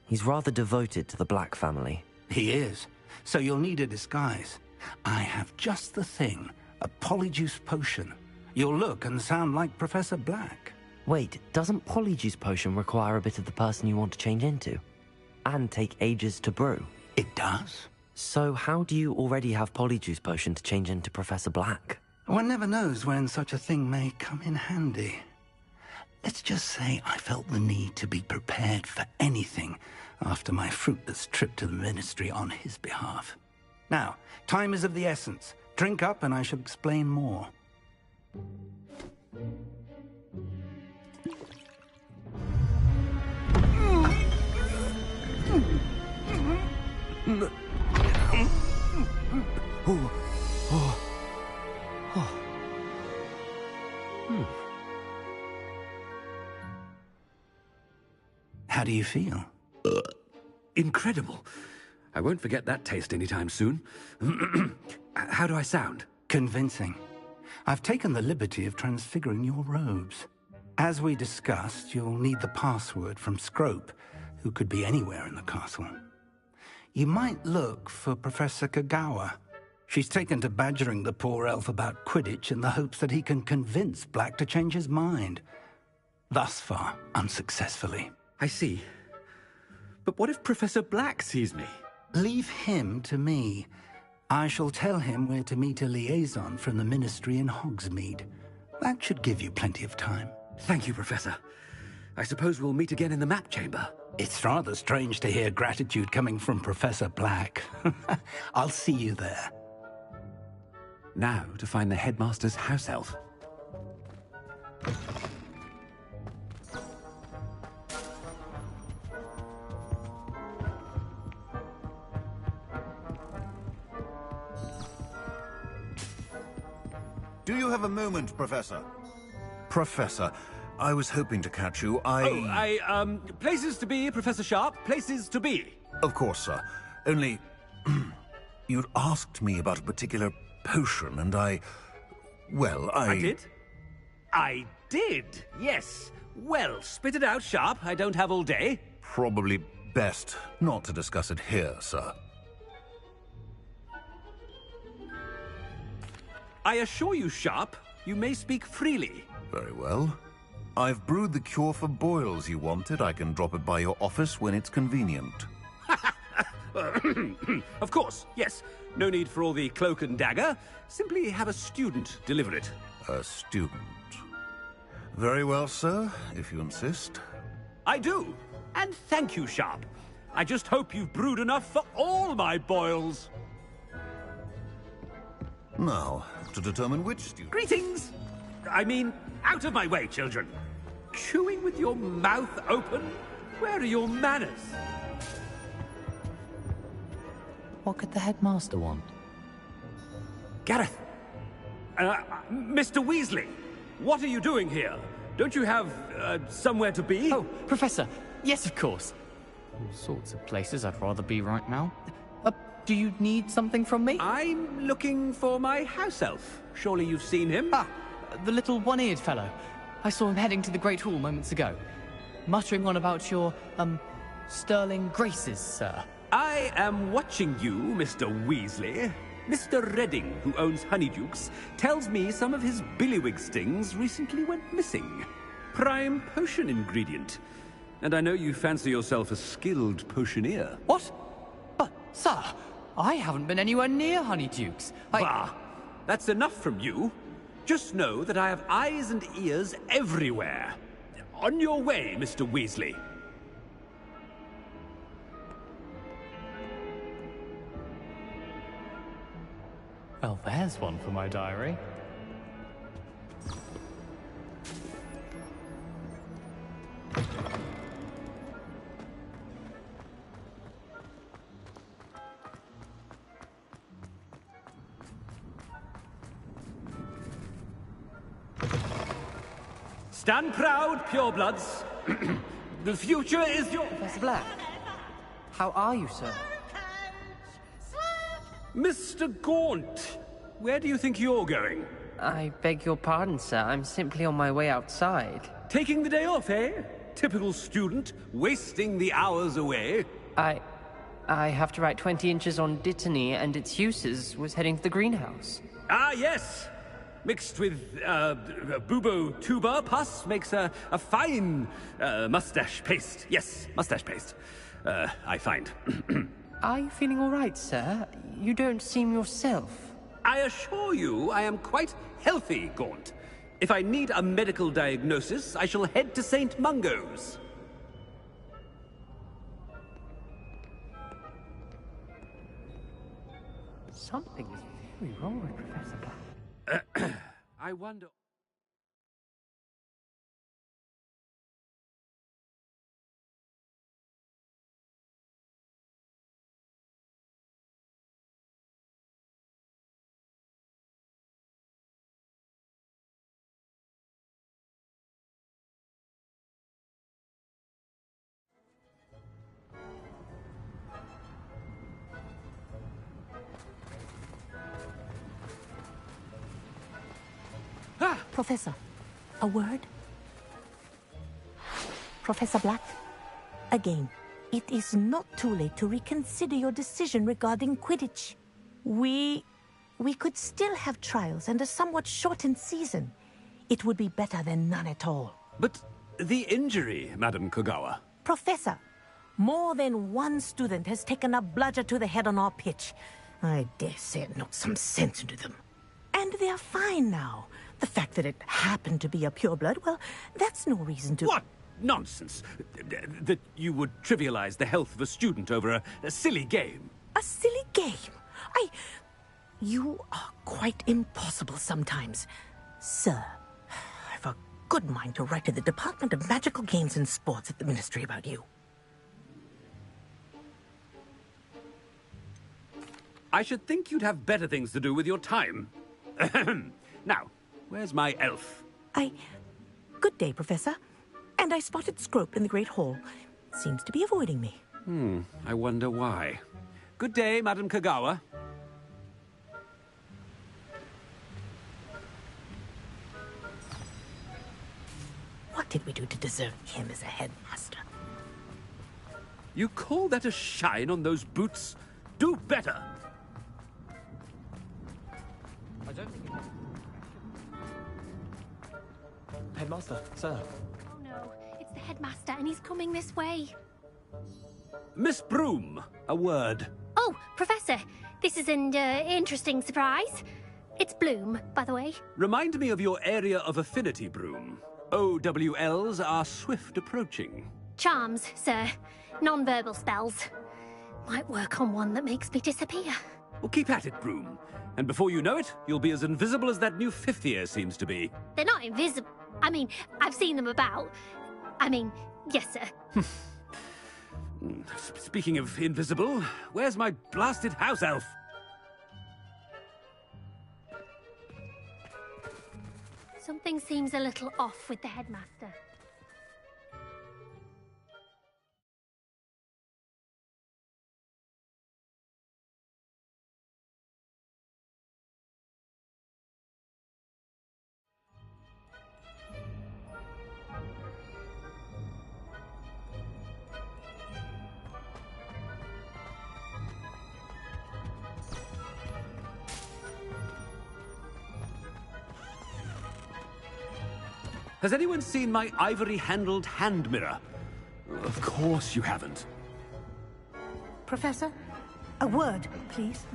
[SPEAKER 2] He's rather devoted to the Black family.
[SPEAKER 12] He is. So you'll need a disguise. I have just the thing. A polyjuice potion. You'll look and sound like Professor Black.
[SPEAKER 2] Wait, doesn't Polyjuice Potion require a bit of the person you want to change into? And take ages to brew?
[SPEAKER 12] It does.
[SPEAKER 2] So how do you already have Polyjuice Potion to change into Professor Black?
[SPEAKER 12] One never knows when such a thing may come in handy. Let's just say I felt the need to be prepared for anything after my fruitless trip to the Ministry on his behalf. Now, time is of the essence. Drink up and I shall explain more. How do you feel?
[SPEAKER 13] Incredible. I won't forget that taste anytime soon. How do I sound?
[SPEAKER 12] Convincing. I've taken the liberty of transfiguring your robes. As we discussed, you'll need the password from Scrope, who could be anywhere in the castle. You might look for Professor Kagawa. She's taken to badgering the poor elf about Quidditch in the hopes that he can convince Black to change his mind. Thus far, unsuccessfully.
[SPEAKER 13] I see. But what if Professor Black sees me?
[SPEAKER 12] Leave him to me. I shall tell him where to meet a liaison from the Ministry in Hogsmeade. That should give you plenty of time.
[SPEAKER 13] Thank you, Professor. I suppose we'll meet again in the map chamber.
[SPEAKER 12] It's rather strange to hear gratitude coming from Professor Black. I'll see you there.
[SPEAKER 13] Now to find the headmaster's house elf.
[SPEAKER 4] Do you have a moment, Professor? Professor, I was hoping to catch you.
[SPEAKER 13] Places to be, Professor Sharp. Places to be.
[SPEAKER 4] Of course, sir. Only, you'd asked me about a particular potion, and I
[SPEAKER 13] did? I did, yes. Well, spit it out, Sharp. I don't have all day.
[SPEAKER 4] Probably best not to discuss it here, sir.
[SPEAKER 13] I assure you, Sharp, you may speak freely.
[SPEAKER 4] Very well. I've brewed the cure for boils you wanted. I can drop it by your office when it's convenient.
[SPEAKER 13] Of course, yes. No need for all the cloak and dagger. Simply have a student deliver it.
[SPEAKER 4] A student. Very well, sir, if you insist.
[SPEAKER 13] I do. And thank you, Sharp. I just hope you've brewed enough for all my boils.
[SPEAKER 4] Now, to determine which student...
[SPEAKER 13] Greetings! I mean, out of my way, children. Chewing with your mouth open? Where are your manners?
[SPEAKER 7] What could the headmaster want?
[SPEAKER 13] Gareth! Mr. Weasley, what are you doing here? Don't you have, somewhere to be?
[SPEAKER 14] Oh, Professor, yes, of course. All sorts of places I'd rather be right now. Do you need something from me?
[SPEAKER 13] I'm looking for my house elf. Surely you've seen him?
[SPEAKER 14] Ah, the little one-eared fellow. I saw him heading to the Great Hall moments ago. Muttering on about your, sterling graces, sir.
[SPEAKER 13] I am watching you, Mr. Weasley. Mr. Redding, who owns Honeydukes, tells me some of his billywig stings recently went missing. Prime potion ingredient. And I know you fancy yourself a skilled potioneer.
[SPEAKER 14] What? But, sir, I haven't been anywhere near Honeydukes.
[SPEAKER 13] Bah! That's enough from you. Just know that I have eyes and ears everywhere. On your way, Mr. Weasley.
[SPEAKER 14] Well, there's one for my diary.
[SPEAKER 13] Stand proud, purebloods. The future is yours.
[SPEAKER 15] Professor Black, how are you, sir?
[SPEAKER 13] Mr. Gaunt, where do you think you're going?
[SPEAKER 15] I beg your pardon, sir. I'm simply on my way outside.
[SPEAKER 13] Taking the day off, eh? Typical student, wasting the hours away.
[SPEAKER 15] I have to write 20 inches on Dittany and its uses. Was heading to the greenhouse.
[SPEAKER 13] Ah, yes. Mixed with bubo tuber pus makes a fine mustache paste. Yes, mustache paste. I find.
[SPEAKER 15] Are you feeling all right, sir? You don't seem yourself.
[SPEAKER 13] I assure you I am quite healthy, Gaunt. If I need a medical diagnosis, I shall head to St. Mungo's.
[SPEAKER 15] Something is very wrong with Professor Black.
[SPEAKER 13] I wonder...
[SPEAKER 16] Professor, a word? Professor Black, again, it is not too late to reconsider your decision regarding Quidditch. We could still have trials and a somewhat shortened season. It would be better than none at all.
[SPEAKER 13] But the injury, Madam Kogawa.
[SPEAKER 16] Professor, more than one student has taken a bludger to the head on our pitch. I dare say it knocked some sense into them. And they're fine now. The fact that it happened to be a pureblood, well, that's no reason to...
[SPEAKER 13] What nonsense! That you would trivialize the health of a student over a silly game.
[SPEAKER 16] A silly game? You are quite impossible sometimes. Sir, I've a good mind to write to the Department of Magical Games and Sports at the Ministry about you.
[SPEAKER 13] I should think you'd have better things to do with your time. Now, where's my elf?
[SPEAKER 16] Good day, Professor. And I spotted Scrope in the Great Hall. Seems to be avoiding me.
[SPEAKER 13] I wonder why. Good day, Madam Kogawa.
[SPEAKER 16] What did we do to deserve him as a headmaster?
[SPEAKER 13] You call that a shine on those boots? Do better!
[SPEAKER 5] I don't think... Headmaster, sir.
[SPEAKER 11] Oh no, it's the headmaster and he's coming this way.
[SPEAKER 13] Miss Broom, a word.
[SPEAKER 17] Oh, Professor, this is an interesting surprise. It's Bloom, by the way.
[SPEAKER 13] Remind me of your area of affinity, Broom. OWLs are swift approaching.
[SPEAKER 17] Charms, sir. Non-verbal spells. Might work on one that makes me disappear.
[SPEAKER 13] Well, keep at it, Broom. And before you know it, you'll be as invisible as that new fifth year seems to be.
[SPEAKER 17] They're not invisible. I mean, I've seen them about. I mean, yes, sir.
[SPEAKER 13] Speaking of invisible, where's my blasted house elf?
[SPEAKER 17] Something seems a little off with the headmaster.
[SPEAKER 13] Has anyone seen my ivory-handled hand mirror? Of course you haven't.
[SPEAKER 16] Professor, a word, please.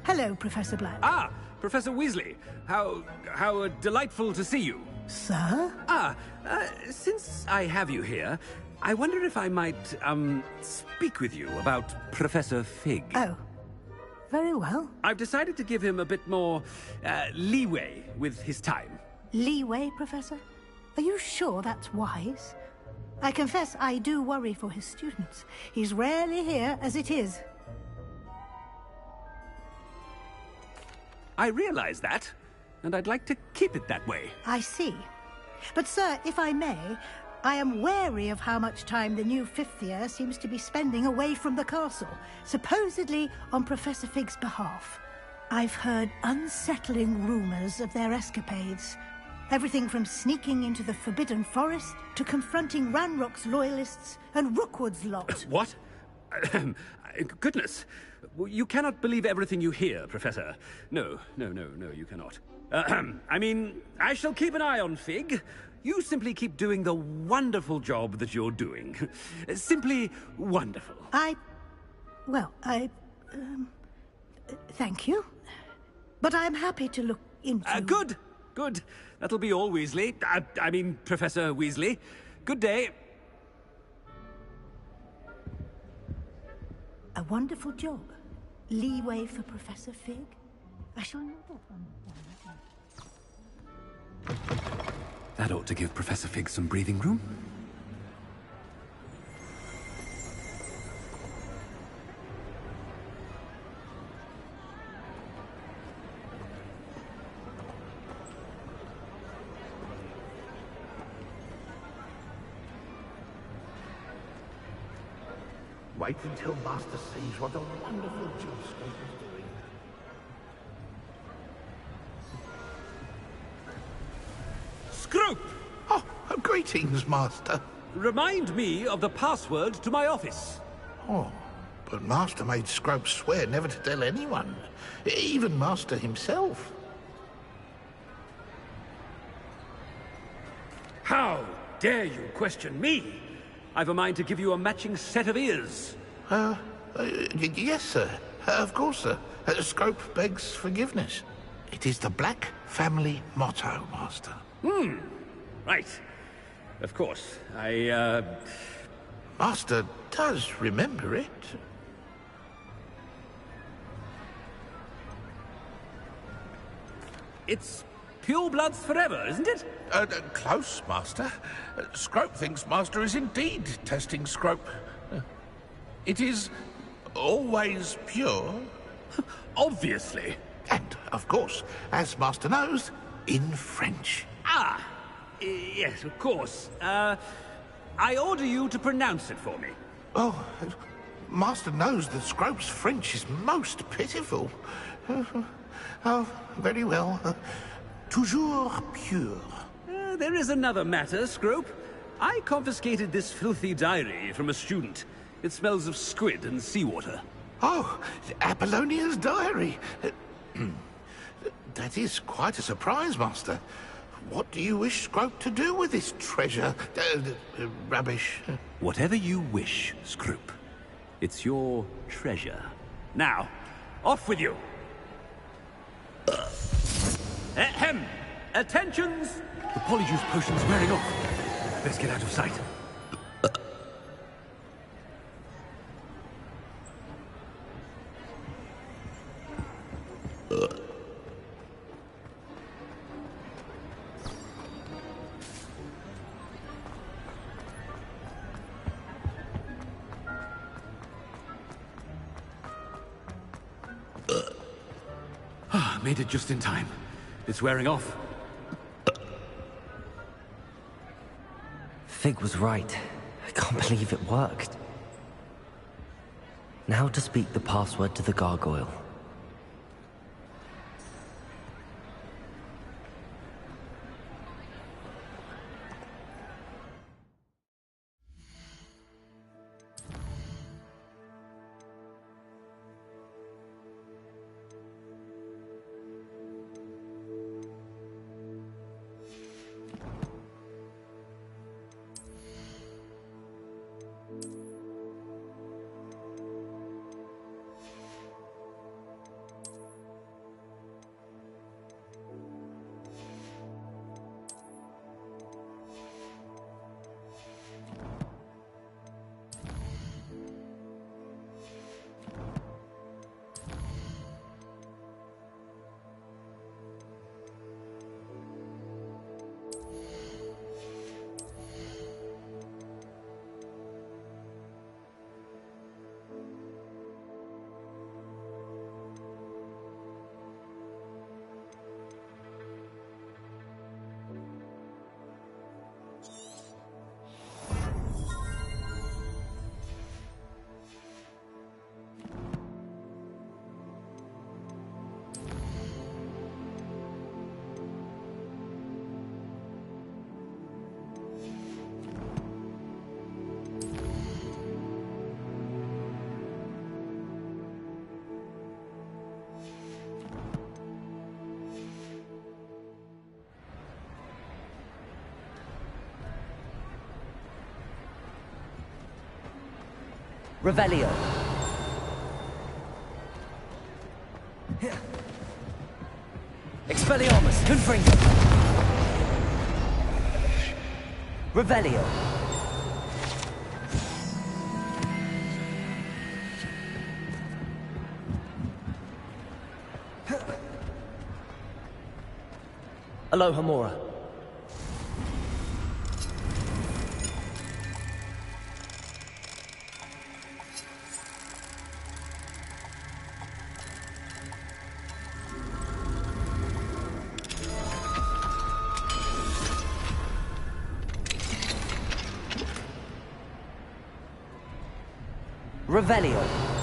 [SPEAKER 16] Hello, Professor Black.
[SPEAKER 13] Ah, Professor Weasley. How delightful to see you.
[SPEAKER 16] Sir?
[SPEAKER 13] Since I have you here, I wonder if I might, speak with you about Professor Fig.
[SPEAKER 16] Oh,
[SPEAKER 18] Very well.
[SPEAKER 13] I've decided to give him a bit more leeway with his time.
[SPEAKER 18] Leeway, Professor? Are you sure that's wise? I confess I do worry for his students. He's rarely here as it is.
[SPEAKER 13] I realize that, and I'd like to keep it that way.
[SPEAKER 18] I see. But, sir, if I may, I am wary of how much time the new fifth year seems to be spending away from the castle, supposedly on Professor Fig's behalf. I've heard unsettling rumors of their escapades. Everything from sneaking into the Forbidden Forest to confronting Ranrock's loyalists and Rookwood's lot.
[SPEAKER 13] What? Goodness. You cannot believe everything you hear, Professor. No, you cannot. I mean, I shall keep an eye on Fig. You simply keep doing the wonderful job that you're doing. Simply wonderful.
[SPEAKER 18] Thank you. But I'm happy to look into...
[SPEAKER 13] Good. That'll be all, Weasley. I mean, Professor Weasley. Good day.
[SPEAKER 18] A wonderful job. Leeway for Professor Fig. I shall note that one.
[SPEAKER 13] That ought to give Professor Fig some breathing room.
[SPEAKER 19] Wait until Master sees what a wonderful job Scrope is doing.
[SPEAKER 13] Scrope!
[SPEAKER 19] Oh, greetings, Master.
[SPEAKER 13] Remind me of the password to my office.
[SPEAKER 19] Oh, but Master made Scrope swear never to tell anyone, even Master himself.
[SPEAKER 13] How dare you question me? I've a mind to give you a matching set of ears.
[SPEAKER 19] Yes, sir. Of course, sir. Scrope begs forgiveness. It is the Black family motto, Master.
[SPEAKER 13] Right. Of course.
[SPEAKER 19] Master does remember it.
[SPEAKER 13] It's pure bloods forever, isn't it?
[SPEAKER 19] Close, Master. Scrope thinks Master is indeed testing Scrope. It is always pure.
[SPEAKER 13] Obviously.
[SPEAKER 19] And, of course, as Master knows, in French.
[SPEAKER 13] Yes, of course. I order you to pronounce it for me.
[SPEAKER 19] Oh, Master knows that Scrope's French is most pitiful. Oh, very well. Toujours pure.
[SPEAKER 13] There is another matter, Scrope. I confiscated this filthy diary from a student. It smells of squid and seawater.
[SPEAKER 19] Oh, Apollonia's diary. That is quite a surprise, Master. What do you wish Scrope to do with this treasure? Rubbish.
[SPEAKER 13] Whatever you wish, Scrope. It's your treasure. Now, off with you. Ahem! Attentions! The polyjuice potion's wearing off. Let's get out of sight. Made it just in time. It's wearing off.
[SPEAKER 2] Fig was right. I can't believe it worked. Now to speak the password to the gargoyle. Revelio. Expelliarmus. Confringo. Revelio. Aloha Mora. Revelio.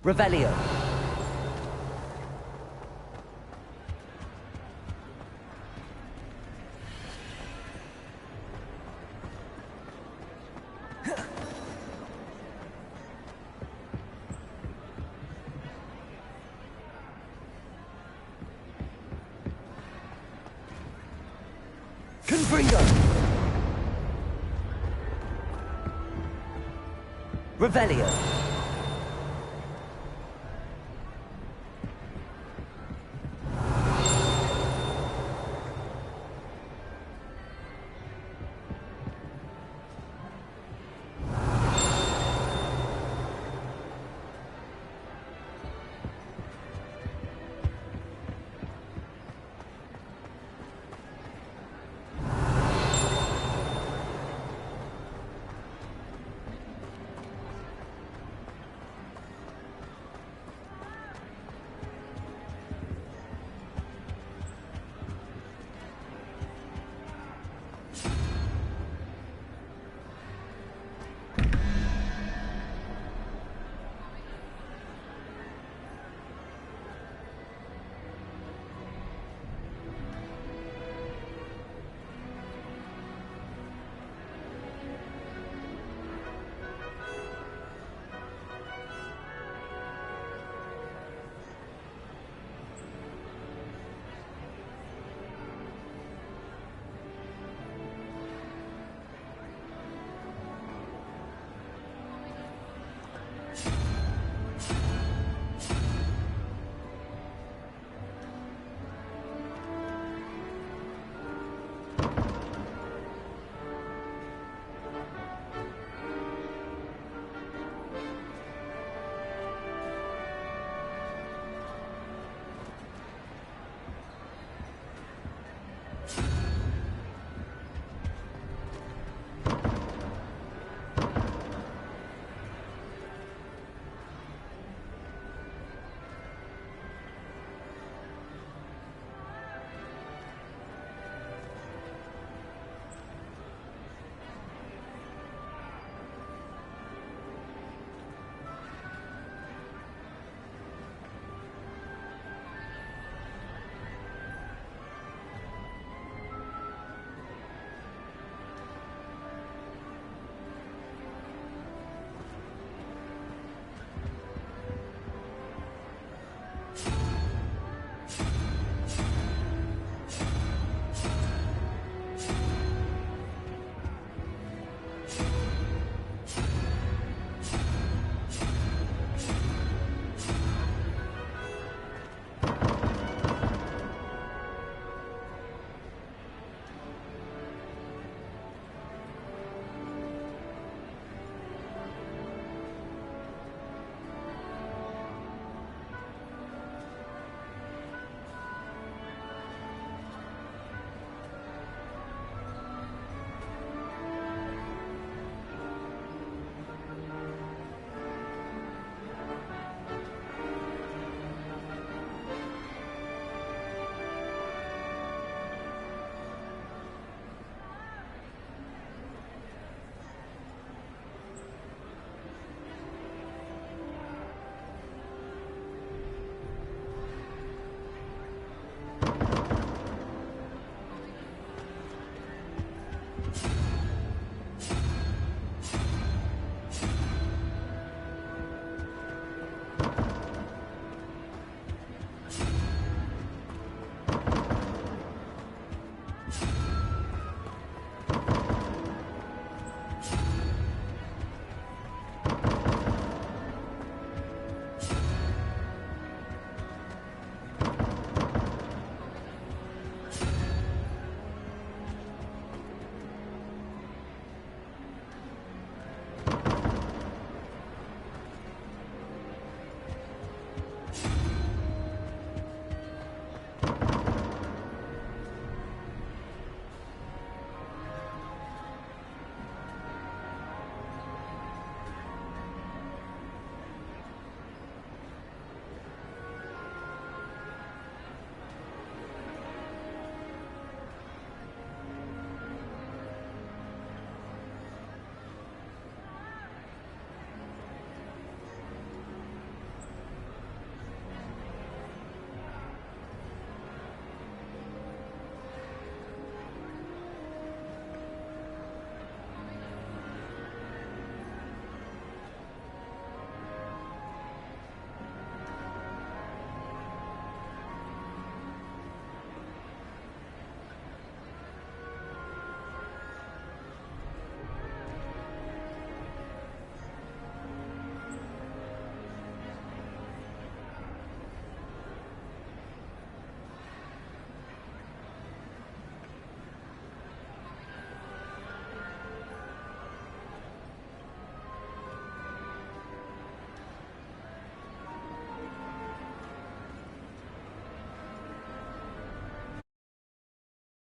[SPEAKER 2] Revelio. Confringo. Revelio.